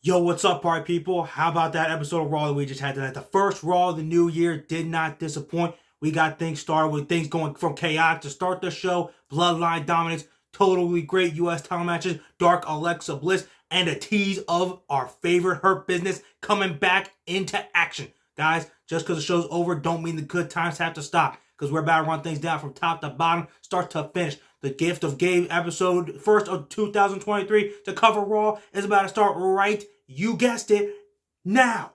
Yo, what's up, party people? How about that episode of Raw that we just had tonight? The first Raw of the new year did not disappoint. We got things started with things going from chaotic to start the show. Bloodline dominance, totally great U.S. title matches, Dark Alexa Bliss, and a tease of our favorite Hurt Business coming back into action. Guys, just because the show's over don't mean the good times have to stop, because we're about to run things down from top to bottom, start to finish. The Gift of Gabe episode, first of 2023, to cover Raw is about to start right, you guessed it, now.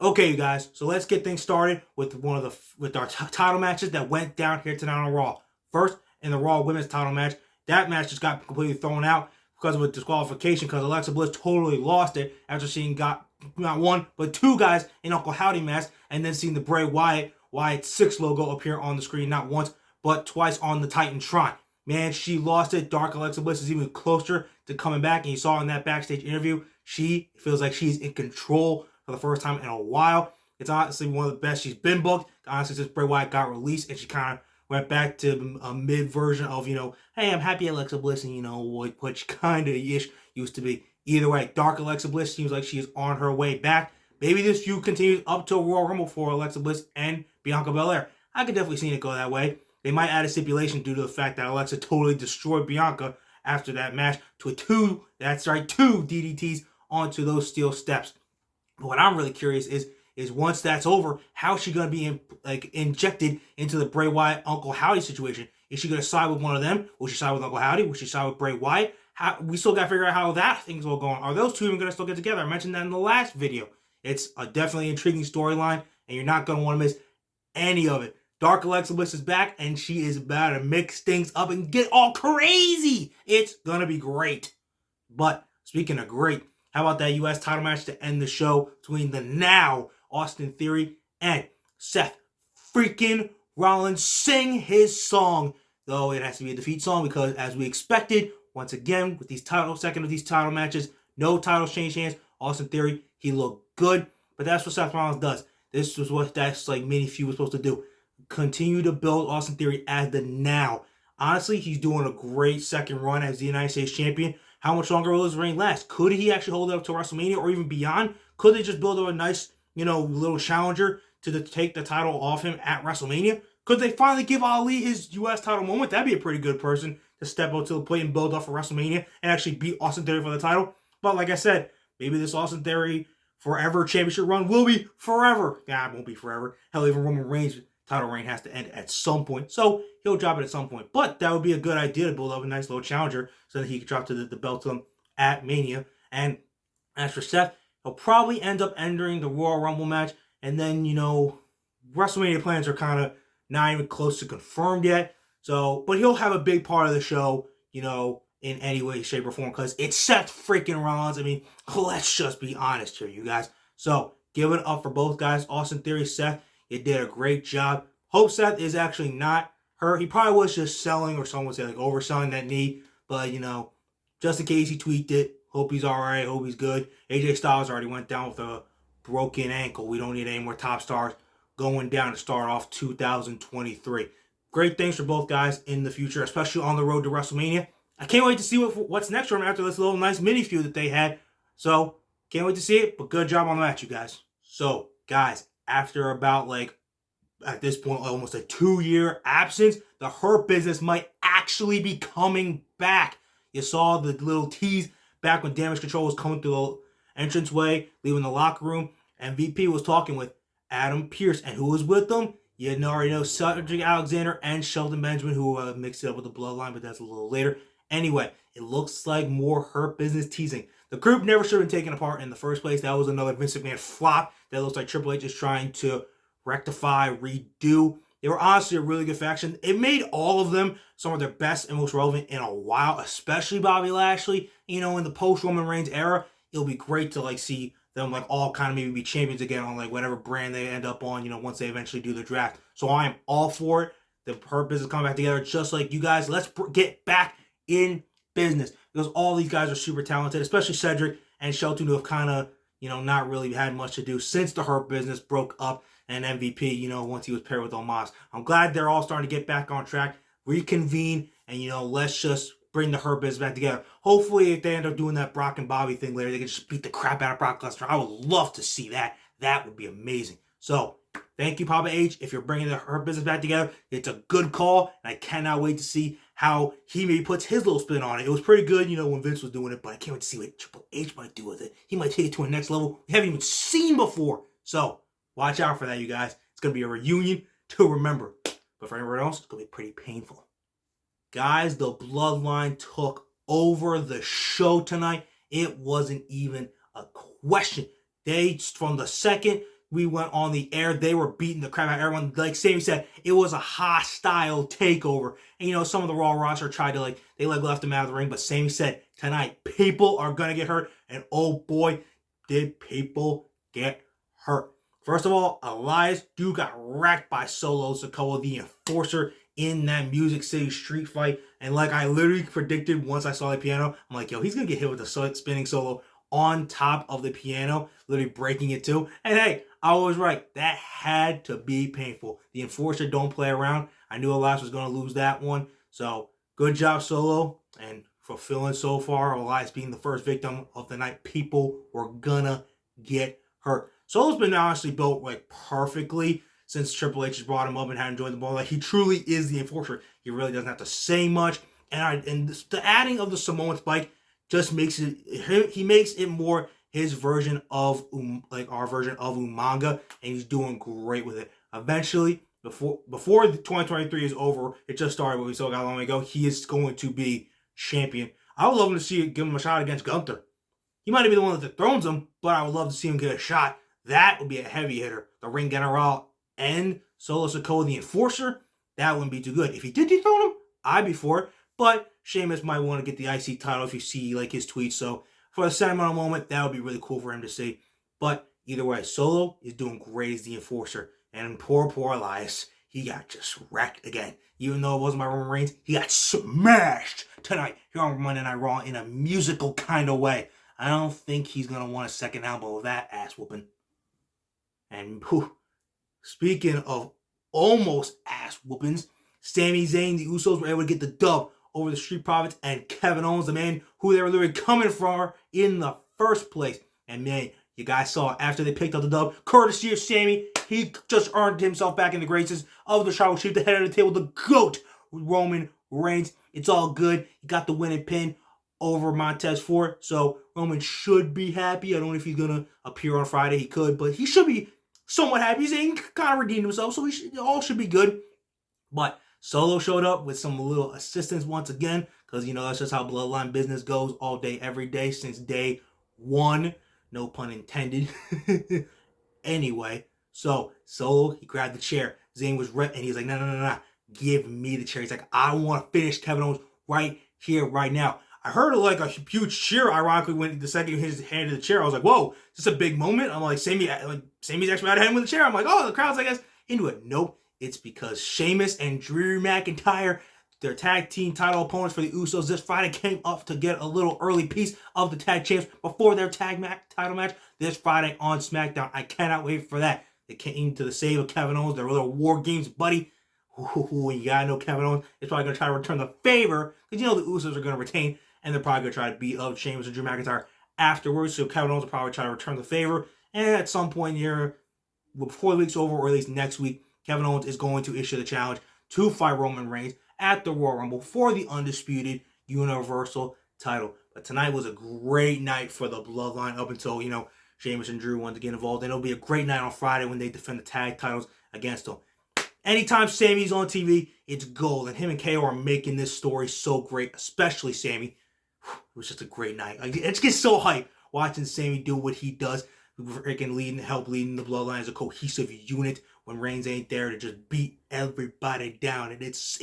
Okay, you guys, so let's get things started with our title matches that went down here tonight on Raw. First, in the Raw Women's title match, that match just got completely thrown out because of a disqualification, because Alexa Bliss totally lost it after seeing got not one, but two guys in Uncle Howdy masks, and then seeing the Bray Wyatt 6 logo appear on the screen not once, but twice on the Titantron. Man, she lost it. Dark Alexa Bliss is even closer to coming back, and you saw in that backstage interview, she feels like she's in control for the first time in a while. It's honestly one of the best she's been booked. Honestly, since Bray Wyatt got released, and she kind of went back to a mid version of, hey, I'm happy Alexa Bliss, and which kind of ish used to be. Either way, Dark Alexa Bliss seems like she is on her way back. Maybe this feud continues up to Royal Rumble for Alexa Bliss and Bianca Belair. I could definitely see it go that way. They might add a stipulation due to the fact that Alexa totally destroyed Bianca after that match to two DDTs onto those steel steps. But what I'm really curious is once that's over, how's she going to be injected into the Bray Wyatt Uncle Howdy situation? Is she going to side with one of them? Will she side with Uncle Howdy? Will she side with Bray Wyatt? We still got to figure out how that thing's all going. Are those two even going to still get together? I mentioned that in the last video. It's a definitely intriguing storyline, and you're not going to want to miss any of it. Dark Alexa Bliss is back, and she is about to mix things up and get all crazy. It's going to be great. But speaking of great, how about that U.S. title match to end the show between the now Austin Theory and Seth freaking Rollins? Sing his song, though it has to be a defeat song, because as we expected, once again with these second of these title matches, no titles change hands. Austin Theory, he looked good, but that's what Seth Rollins does. This was what that mini feud was supposed to do. Continue to build Austin Theory as the now. Honestly, he's doing a great second run as the United States Champion. How much longer will his reign last? Could he actually hold it up to WrestleMania or even beyond? Could they just build up a nice, little challenger to take the title off him at WrestleMania? Could they finally give Ali his U.S. title moment? That'd be a pretty good person to step up to the plate and build up for WrestleMania and actually beat Austin Theory for the title. But like I said, maybe this Austin Theory forever championship run will be forever. Nah, it won't be forever. Hell, even Roman Reigns' title reign has to end at some point. So he'll drop it at some point. But that would be a good idea to build up a nice little challenger so that he could drop the belt to him at Mania. And as for Seth, he'll probably end up entering the Royal Rumble match. And then, WrestleMania plans are kind of not even close to confirmed yet. So, but he'll have a big part of the show, in any way, shape, or form, because it's Seth freaking Rollins. I mean, let's just be honest here, you guys. So, give it up for both guys. Austin Theory, Seth, you did a great job. Hope Seth is actually not hurt. He probably was just selling, or someone would say overselling that knee. But, just in case he tweaked it, hope he's all right. Hope he's good. AJ Styles already went down with a broken ankle. We don't need any more top stars going down to start off 2023. Great things for both guys in the future, especially on the road to WrestleMania. I can't wait to see what's next for them after this little nice mini feud that they had. So, can't wait to see it, but good job on the match, you guys. So, guys, after about at this point, almost a 2-year absence, the Hurt Business might actually be coming back. You saw the little tease back when Damage Control was coming through the entranceway, leaving the locker room, and VP was talking with Adam Pearce, and who was with them? You already know Cedric Alexander and Shelton Benjamin, who mixed it up with the Bloodline, but that's a little later. Anyway, it looks like more Hurt Business teasing. The group never should have been taken apart in the first place. That was another Vince McMahon flop that looks like Triple H is trying to rectify, redo. They were honestly a really good faction. It made all of them some of their best and most relevant in a while, especially Bobby Lashley. In the post-Roman Reigns era, it'll be great to see them all kind of maybe be champions again on whatever brand they end up on, once they eventually do the draft. So I am all for it. The Hurt Business coming back together just like you guys. Let's get back in business, because all these guys are super talented, especially Cedric and Shelton, who have kind of, not really had much to do since the Hurt Business broke up, and MVP, once he was paired with Omos. I'm glad they're all starting to get back on track, reconvene, and, let's just bring the Hurt Business back together. Hopefully, if they end up doing that Brock and Bobby thing later, they can just beat the crap out of Brock Lesnar. I would love to see that. That would be amazing. So, thank you, Papa H. If you're bringing the Hurt Business back together, it's a good call, and I cannot wait to see how he maybe puts his little spin on it. It was pretty good, when Vince was doing it, but I can't wait to see what Triple H might do with it. He might take it to a next level we haven't even seen before. So, watch out for that, you guys. It's going to be a reunion to remember. But for everyone else, it's going to be pretty painful. Guys, the Bloodline took over the show tonight. It wasn't even a question. From the second we went on the air, they were beating the crap out of everyone. Like Sami said, it was a hostile takeover. And, some of the Raw roster tried to, they left them out of the ring. But Sami said, tonight, people are going to get hurt. And oh boy, did people get hurt. First of all, Elias Duke got wrecked by Solo Sikoa, the Enforcer, in that Music City street fight. And I literally predicted once I saw the piano, I'm like, yo, he's going to get hit with a spinning solo on top of the piano, literally breaking it too. And hey, I was right. That had to be painful. The Enforcer don't play around. I knew Elias was going to lose that one. So, good job, Solo. And fulfilling so far, Elias being the first victim of the night. People were going to get hurt. Solo's been honestly built perfectly since Triple H has brought him up and had him join the ball. He truly is the Enforcer. He really doesn't have to say much. And the adding of the Samoan Spike just makes it, he makes it more his version of our version of Umaga, and he's doing great with it. Eventually, before the 2023 is over, it just started, but we still got a long way to go. He is going to be champion. I would love him to give him a shot against Gunther. He might be the one that dethrones him, but I would love to see him get a shot. That would be a heavy hitter. The Ring General and Solo Sikoa, the Enforcer, that wouldn't be too good. If he did dethrone him, I'd be for it. But Sheamus might want to get the IC title if you see his tweets. So for a sentimental moment, that would be really cool for him to see. But either way, Solo is doing great as the Enforcer. And poor Elias, he got just wrecked again. Even though it wasn't by Roman Reigns, he got smashed tonight here on Monday Night Raw in a musical kind of way. I don't think he's going to want a second elbow of that ass whooping. And speaking of almost ass whoopings, Sami Zayn, the Usos were able to get the dub over the Street Profits and Kevin Owens, the man who they were literally coming for in the first place. And man, you guys saw after they picked up the dub, courtesy of Sami, he just earned himself back in the graces of the Tribal Chief, the head of the table, the GOAT, Roman Reigns. It's all good. He got the winning pin over Montez Ford, so Roman should be happy. I don't know if he's going to appear on Friday. He could, but he should be somewhat happy. He's kind of redeemed himself, so all should be good. But Solo showed up with some little assistance once again, because, that's just how Bloodline business goes all day, every day, since day one. No pun intended. Anyway, so Solo, he grabbed the chair. Zayn was and he's like, no. Give me the chair. He's like, I want to finish Kevin Owens right here, right now. I heard a huge cheer, ironically, when the second he handed the chair. I was like, whoa, is this a big moment? I'm like, Sami's actually out of him with the chair. I'm like, oh, the crowd's, I guess, into it. Nope. It's because Sheamus and Drew McIntyre, their tag team title opponents for the Usos this Friday, came up to get a little early piece of the tag champs before their title match this Friday on SmackDown. I cannot wait for that. They came to the save of Kevin Owens, their little War Games buddy. Ooh, you gotta know Kevin Owens is probably gonna try to return the favor, because the Usos are gonna retain, and they're probably gonna try to beat up Sheamus and Drew McIntyre afterwards. So Kevin Owens will probably try to return the favor, and at some point here, before the week's over, or at least next week, Kevin Owens is going to issue the challenge to fight Roman Reigns at the Royal Rumble for the undisputed Universal title. But tonight was a great night for the Bloodline up until, Sheamus and Drew wanted to get involved. And it'll be a great night on Friday when they defend the tag titles against them. Anytime Sami's on TV, it's gold. And him and KO are making this story so great, especially Sami. It was just a great night. It just gets so hyped watching Sami do what he does. Freaking help leading the Bloodline as a cohesive unit when Reigns ain't there to just beat everybody down. And it's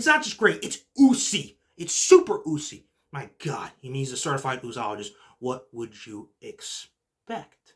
not just great, it's UCEY. It's super UCEY. My God, he means a certified Usologist. What would you expect?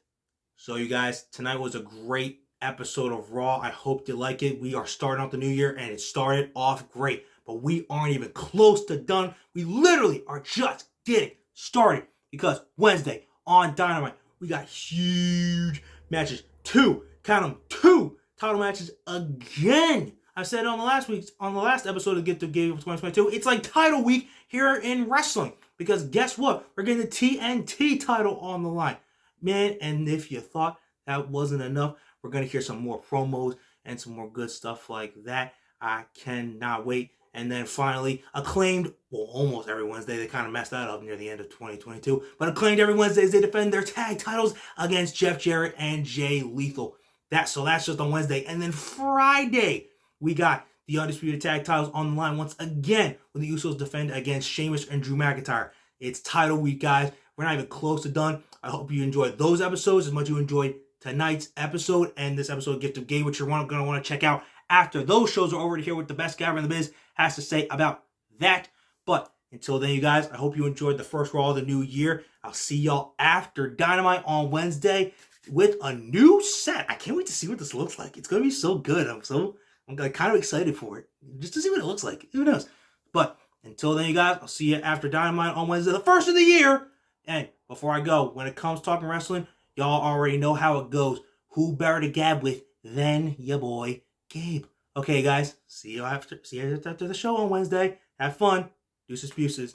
So you guys, tonight was a great episode of Raw. I hope you like it. We are starting out the new year, and it started off great. But we aren't even close to done. We literally are just getting started. because Wednesday on Dynamite, we got huge matches. Count them, two title matches again. I said on the last episode of Get the Game of 2022, it's like title week here in wrestling. Because guess what? We're getting the TNT title on the line. Man, and if you thought that wasn't enough, we're going to hear some more promos and some more good stuff like that. I cannot wait. And then finally, Acclaimed, well, almost every Wednesday. They kind of messed that up near the end of 2022. But Acclaimed every Wednesday as they defend their tag titles against Jeff Jarrett and Jay Lethal. So that's just on Wednesday. And then Friday, we got the Undisputed Tag titles on the line once again when the Usos defend against Sheamus and Drew McIntyre. It's title week, guys. We're not even close to done. I hope you enjoyed those episodes as much as you enjoyed tonight's episode and this episode of Gift of Gabe, which you're going to want to check out after those shows are over to hear what the best guy in the biz has to say about that. But until then, you guys, I hope you enjoyed the first Raw of the new year. I'll see y'all after Dynamite on Wednesday with a new set. I can't wait to see what this looks like. It's going to be so good. I'm kind of excited for it, just to see what it looks like. Who knows? But until then, you guys, I'll see you after Dynamite on Wednesday, the first of the year. And before I go, when it comes to talking wrestling, y'all already know how it goes. Who better to gab with than your boy Gabe? Okay, guys, see you after the show on Wednesday. Have fun. Deuces, puces.